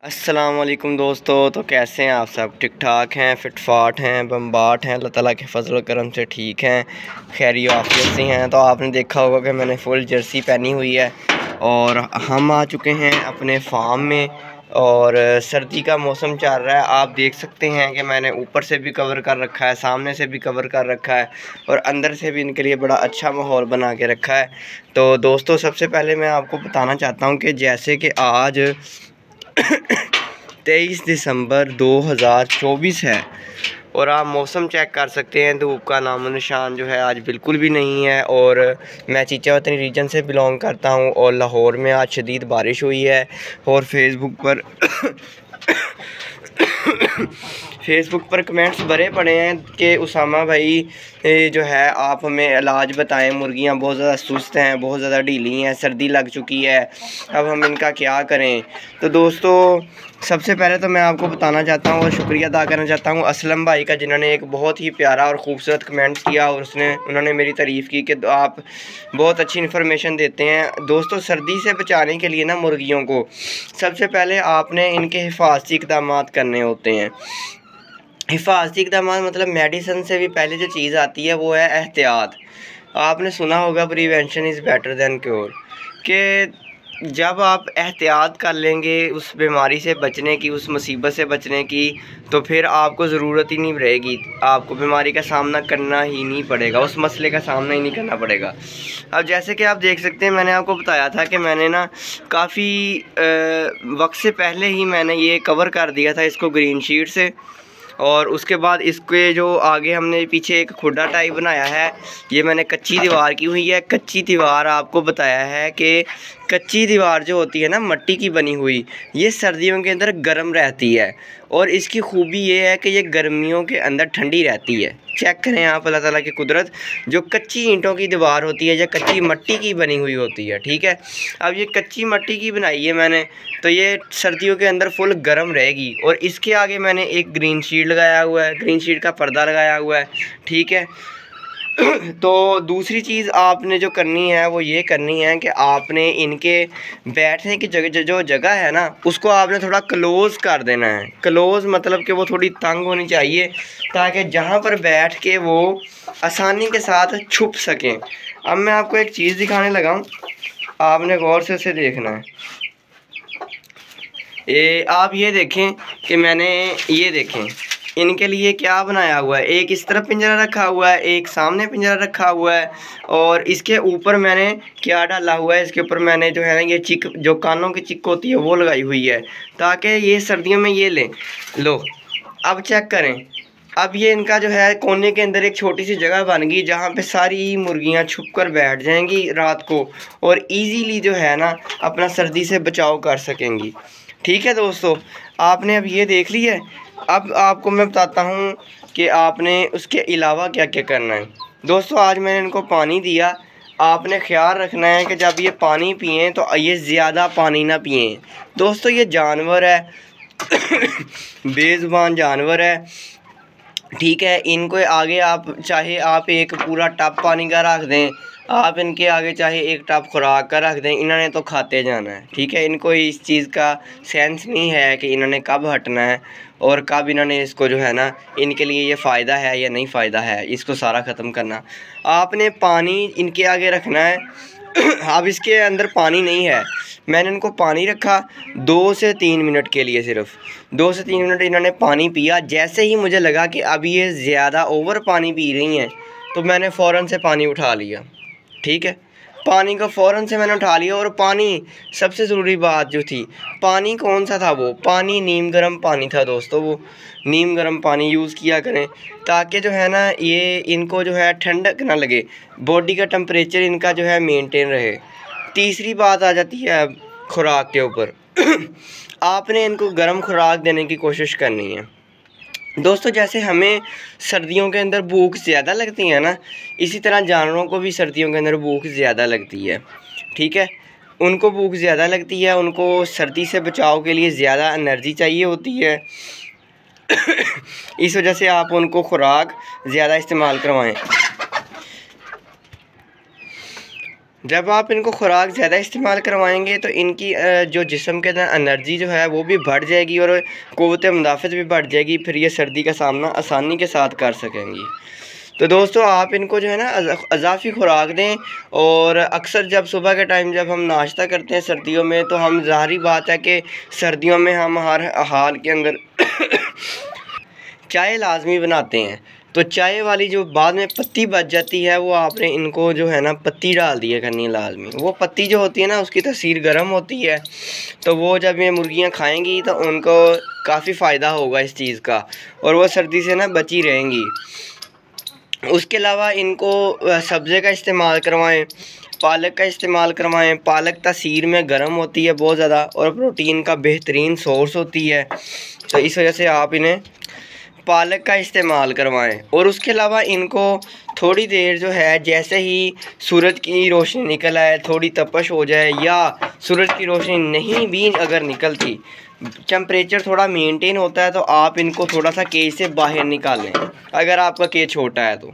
अस्सलाम वालेकुम दोस्तों। तो कैसे हैं आप सब? ठीक ठाक हैं, फिट फाट हैं, बम्बाट हैं, अल्लाह ताला के फजल करम से ठीक हैं, खैरी आफियत से हैं। तो आपने देखा होगा कि मैंने फुल जर्सी पहनी हुई है और हम आ चुके हैं अपने फार्म में। और सर्दी का मौसम चल रहा है, आप देख सकते हैं कि मैंने ऊपर से भी कवर कर रखा है, सामने से भी कवर कर रखा है और अंदर से भी इनके लिए बड़ा अच्छा माहौल बना के रखा है। तो दोस्तों, सबसे पहले मैं आपको बताना चाहता हूँ कि जैसे कि आज 23 दिसंबर 2024 है और आप मौसम चेक कर सकते हैं। धूप का नामो निशान जो है आज बिल्कुल भी नहीं है। और मैं चीचावतनी रीजन से बिलोंग करता हूं और लाहौर में आज शदीद बारिश हुई है। और फेसबुक पर कमेंट्स भरे पड़े हैं कि उसामा भाई जो है आप हमें इलाज बताएं, मुर्गियां बहुत ज़्यादा सुस्त हैं, बहुत ज़्यादा ढीली हैं, सर्दी लग चुकी है, अब हम इनका क्या करें। तो दोस्तों, सबसे पहले तो मैं आपको बताना चाहता हूँ और शुक्रिया अदा करना चाहता हूँ असलम भाई का, जिन्होंने एक बहुत ही प्यारा और ख़ूबसूरत कमेंट किया और उन्होंने मेरी तारीफ़ की कि आप बहुत अच्छी इन्फॉर्मेशन देते हैं। दोस्तों, सर्दी से बचाने के लिए ना मुर्गियों को सबसे पहले आपने इनके हिफाजती इक़दाम करने होते हैं। हिफाजती इक़दाम मतलब मेडिसिन से भी पहले जो चीज़ आती है वो है एहतियात। आपने सुना होगा prevention is better than cure, कि जब आप एहतियात कर लेंगे उस बीमारी से बचने की, उस मुसीबत से बचने की, तो फिर आपको ज़रूरत ही नहीं रहेगी, आपको बीमारी का सामना करना ही नहीं पड़ेगा, उस मसले का सामना ही नहीं करना पड़ेगा। अब जैसे कि आप देख सकते हैं, मैंने आपको बताया था कि मैंने ना काफ़ी वक्त से पहले ही मैंने ये कवर कर दिया था इसको ग्रीन शीट से। और उसके बाद इसके जो आगे हमने पीछे एक खुड्डा टाइप बनाया है, ये मैंने कच्ची दीवार की हुई है। कच्ची दीवार आपको बताया है कि कच्ची दीवार जो होती है ना, मिट्टी की बनी हुई, ये सर्दियों के अंदर गर्म रहती है और इसकी खूबी ये है कि ये गर्मियों के अंदर ठंडी रहती है। चेक करें आप अल्लाह ताला की कुदरत। जो कच्ची ईंटों की दीवार होती है या कच्ची मिट्टी की बनी हुई होती है, ठीक है, अब ये कच्ची मिट्टी की बनाई है मैंने, तो ये सर्दियों के अंदर फुल गर्म रहेगी। और इसके आगे मैंने एक ग्रीन शीट लगाया हुआ है, ग्रीन शीट का पर्दा लगाया हुआ है, ठीक है। तो दूसरी चीज़ आपने जो करनी है वो ये करनी है कि आपने इनके बैठने की जगह जो जगह है ना, उसको आपने थोड़ा क्लोज़ कर देना है। क्लोज़ मतलब कि वो थोड़ी तंग होनी चाहिए, ताकि जहाँ पर बैठ के वो आसानी के साथ छुप सकें। अब मैं आपको एक चीज़ दिखाने लगा हूँ, आपने गौर से उसे देखना है। आप ये देखें कि मैंने ये देखें इनके लिए क्या बनाया हुआ है। एक इस तरफ पिंजरा रखा हुआ है, एक सामने पिंजरा रखा हुआ है, और इसके ऊपर मैंने क्या डाला हुआ है, इसके ऊपर मैंने जो है ना ये चिक, जो कानों की चिक होती है वो लगाई हुई है, ताकि ये सर्दियों में ये लें। लो, अब चेक करें। अब ये इनका जो है कोने के अंदर एक छोटी सी जगह बन गई, जहाँ पे सारी मुर्गियाँ छुप कर बैठ जाएंगी रात को और इजीली जो है ना अपना सर्दी से बचाव कर सकेंगी। ठीक है दोस्तों, आपने अब ये देख लिया है। अब आपको मैं बताता हूँ कि आपने उसके अलावा क्या क्या करना है। दोस्तों, आज मैंने इनको पानी दिया, आपने ख्याल रखना है कि जब ये पानी पिएं तो ये ज़्यादा पानी ना पिएं। दोस्तों, ये जानवर है बेज़ुबान जानवर है, ठीक है। इनको आगे आप चाहे आप एक पूरा टब पानी का रख दें, आप इनके आगे चाहे एक टब खुराक का रख दें, इन्होंने तो खाते जाना है, ठीक है। इनको इस चीज़ का सेंस नहीं है कि इन्होंने कब हटना है और कब इन्होंने इसको जो है ना, इनके लिए ये फ़ायदा है या नहीं फ़ायदा है, इसको सारा ख़त्म करना। आपने पानी इनके आगे रखना है अब इसके अंदर पानी नहीं है, मैंने इनको पानी रखा 2 से 3 मिनट के लिए, सिर्फ 2 से 3 मिनट इन्होंने पानी पिया। जैसे ही मुझे लगा कि अब ये ज़्यादा ओवर पानी पी रही हैं, तो मैंने फ़ौरन से पानी उठा लिया, ठीक है। पानी को फ़ौरन से मैंने उठा लिया। और पानी, सबसे ज़रूरी बात जो थी, पानी कौन सा था, वो पानी नीम गर्म पानी था दोस्तों। वो नीम गर्म पानी यूज़ किया करें, ताकि जो है ना ये इनको जो है ठंडक ना लगे, बॉडी का टेम्परेचर इनका जो है मेंटेन रहे। तीसरी बात आ जाती है खुराक के ऊपर आपने इनको गर्म खुराक देने की कोशिश करनी है दोस्तों। जैसे हमें सर्दियों के अंदर भूख ज़्यादा लगती है ना, इसी तरह जानवरों को भी सर्दियों के अंदर भूख ज़्यादा लगती है, ठीक है। उनको भूख ज़्यादा लगती है, उनको सर्दी से बचाव के लिए ज़्यादा एनर्जी चाहिए होती है इस वजह से आप उनको खुराक ज़्यादा इस्तेमाल करवाएं। जब आप इनको खुराक ज़्यादा इस्तेमाल करवाएंगे तो इनकी जो जिस्म के अंदर एनर्जी जो है वो भी बढ़ जाएगी और क़ुव्वत मुदाफ़त भी बढ़ जाएगी, फिर ये सर्दी का सामना आसानी के साथ कर सकेंगी। तो दोस्तों आप इनको जो है ना अज़ाफ़ी खुराक दें। और अक्सर जब सुबह के टाइम जब हम नाश्ता करते हैं सर्दियों में, तो हम ज़ाहिर बात है कि सर्दियों में हम हर हाल के अंदर चाय लाजमी बनाते हैं। तो चाय वाली जो बाद में पत्ती बच जाती है, वो आपने इनको जो है ना पत्ती डाल दिया करनी है लाजमी। वो पत्ती जो होती है ना उसकी तसीर गर्म होती है, तो वो जब ये मुर्गियाँ खाएंगी तो उनको काफ़ी फ़ायदा होगा इस चीज़ का, और वो सर्दी से ना बची रहेंगी। उसके अलावा इनको सब्ज़े का इस्तेमाल करवाएं, पालक का इस्तेमाल करवाएं। पालक तसीर में गर्म होती है बहुत ज़्यादा और प्रोटीन का बेहतरीन सोर्स होती है, तो इस वजह से आप इन्हें पालक का इस्तेमाल करवाएं। और उसके अलावा इनको थोड़ी देर जो है, जैसे ही सूरज की रोशनी निकल आए, थोड़ी तपश हो जाए या सूरज की रोशनी नहीं भी अगर निकलती, टेम्परेचर थोड़ा मेंटेन होता है, तो आप इनको थोड़ा सा केज से बाहर निकालें। अगर आपका केज छोटा है तो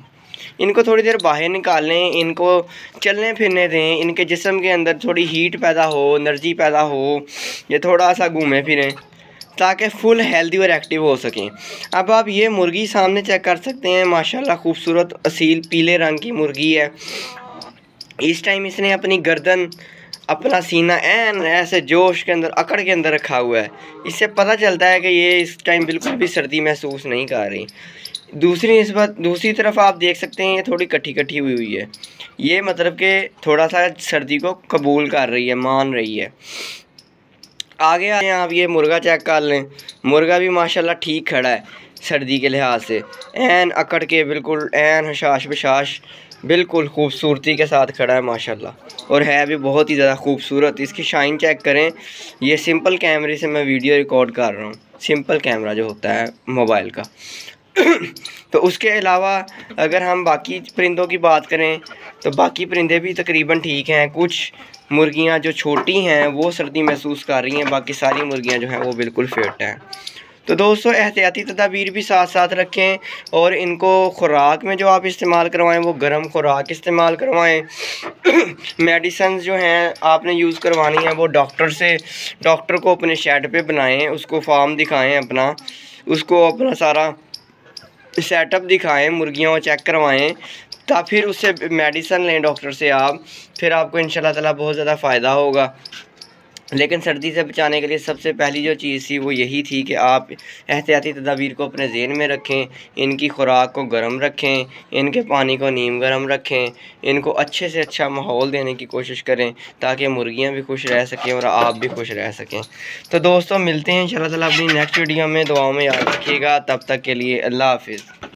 इनको थोड़ी देर बाहर निकालें, इनको चलने फिरने दें, इनके जिस्म के अंदर थोड़ी हीट पैदा हो, एनर्जी पैदा हो, ये थोड़ा सा घूमें फिरें ताकि फुल हेल्दी और एक्टिव हो सकें। अब आप ये मुर्गी सामने चेक कर सकते हैं, माशाल्लाह खूबसूरत असील पीले रंग की मुर्गी है। इस टाइम इसने अपनी गर्दन, अपना सीना ऐन ऐसे जोश के अंदर, अकड़ के अंदर रखा हुआ है। इससे पता चलता है कि ये इस टाइम बिल्कुल भी सर्दी महसूस नहीं कर रही। दूसरी तरफ आप देख सकते हैं ये थोड़ी कटी हुई है, ये मतलब कि थोड़ा सा सर्दी को कबूल कर रही है, मान रही है। आगे आए आप ये मुर्गा चेक कर लें। मुर्गा भी माशाल्लाह ठीक खड़ा है सर्दी के लिहाज से, ऐन अकड़ के बिल्कुल ऐन हशाश बशाश बिल्कुल खूबसूरती के साथ खड़ा है माशाल्लाह, और है भी बहुत ही ज़्यादा खूबसूरत। इसकी शाइन चेक करें। ये सिंपल कैमरे से मैं वीडियो रिकॉर्ड कर रहा हूँ, सिंपल कैमरा जो होता है मोबाइल का। तो उसके अलावा अगर हम बाकी परिंदों की बात करें तो बाकी परिंदे भी तकरीबन ठीक हैं। कुछ मुर्गियां जो छोटी हैं वो सर्दी महसूस कर रही हैं, बाकी सारी मुर्गियां जो हैं वो बिल्कुल फिट हैं। तो दोस्तों एहतियाती तदाबीर भी साथ साथ रखें, और इनको खुराक में जो आप इस्तेमाल करवाएं वो गर्म खुराक इस्तेमाल करवाएं। मेडिसिन जो हैं आपने यूज़ करवानी है वो डॉक्टर को अपने शेड पे बनाएं, उसको फार्म दिखाएं अपना, उसको अपना सारा सेटअप दिखाएं, मुर्गियों को चेक करवाएं, तब फिर उससे मेडिसिन लें डॉक्टर से आप, फिर आपको इंशाल्लाह ताला बहुत ज़्यादा फ़ायदा होगा। लेकिन सर्दी से बचाने के लिए सबसे पहली जो चीज़ थी वो यही थी कि आप एहतियाती तदाबीर को अपने ज़हन में रखें, इनकी खुराक को गर्म रखें, इनके पानी को नीम गर्म रखें, इनको अच्छे से अच्छा माहौल देने की कोशिश करें ताकि मुर्गियां भी खुश रह सकें और आप भी खुश रह सकें। तो दोस्तों मिलते हैं इंशाल्लाह ताला अपनी नेक्स्ट वीडियो में। दुआओं में याद रखिएगा। तब तक के लिए अल्लाह हाफिज़।